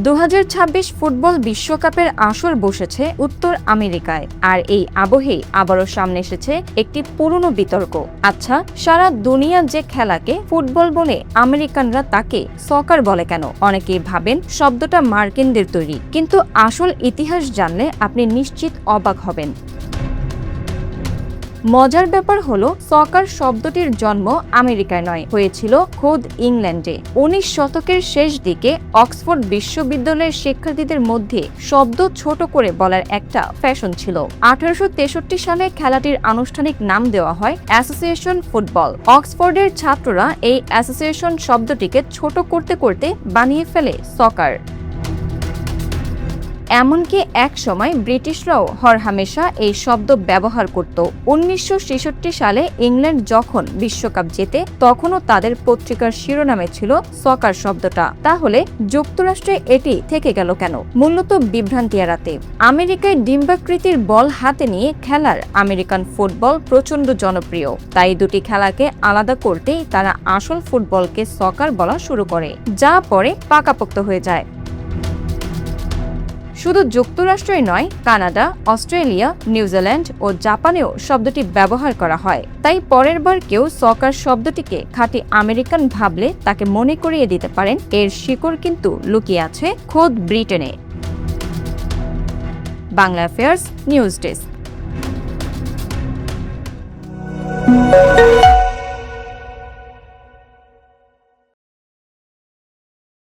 2026 football বিশ্বকাপের আসর বসেছে উত্তর আমেরিকায়, আর এই আবহেই আবারও সামনে এসেছে একটি পুরনো বিতর্ক। আচ্ছা, সারা দুনিয়া যে খেলাকে ফুটবল বলে, আমেরিকানরা তাকে সকার বলে কেন? অনেকেই ভাবেন শব্দটা মার্কিনদের তৈরি, কিন্তু আসল ইতিহাস জানলে আপনি নিশ্চিত অবাক হবেন। মজার ব্যাপার হলো, সকার শব্দটির জন্ম আমেরিকায় নয়, হয়েছিল খোদ ইংল্যান্ডে। 19 শতকের শেষ দিকে অক্সফোর্ড বিশ্ববিদ্যালয়ের শিক্ষার্থীদের মধ্যে শব্দ ছোট করে বলার একটা ফ্যাশন ছিল। 1863 সালে খেলাটির আনুষ্ঠানিক নাম দেওয়া হয় অ্যাসোসিয়েশন ফুটবল। অক্সফোর্ডের ছাত্ররা এই অ্যাসোসিয়েশন শব্দটিকে ছোট করতে করতে বানিয়ে ফেলে সকার। এমনকি এক সময় ব্রিটিশরাও হরহামেশা এই শব্দ ব্যবহার করত। 1966 সালে ইংল্যান্ড যখন বিশ্বকাপ জেতে, তখনও তাদের পত্রিকার শিরোনামে ছিল সকার শব্দটা। তাহলে যুক্তরাষ্ট্রে এটি থেকে গেল কেন? মূলত বিভ্রান্তি এড়াতে। আমেরিকায় ডিম্বাকৃতির বল হাতে নিয়ে খেলার আমেরিকান ফুটবল প্রচণ্ড জনপ্রিয়, তাই দুটি খেলাকে আলাদা করতেই তারা আসল ফুটবলকে সকার বলা শুরু করে, যা পরে পাকাপোক্ত হয়ে যায়। শুধু যুক্তরাষ্ট্রই নয়, কানাডা, অস্ট্রেলিয়া, নিউজিল্যান্ড ও জাপানেও শব্দটি ব্যবহার করা হয়। তাই পরের বার কেউ সকার শব্দটিকে খাঁটি আমেরিকান ভাবলে তাকে মনে করিয়ে দিতে পারেন এর শিকড় কিন্তু লুকিয়ে আছে খোদ ব্রিটেনে। Bangla affairs news desk.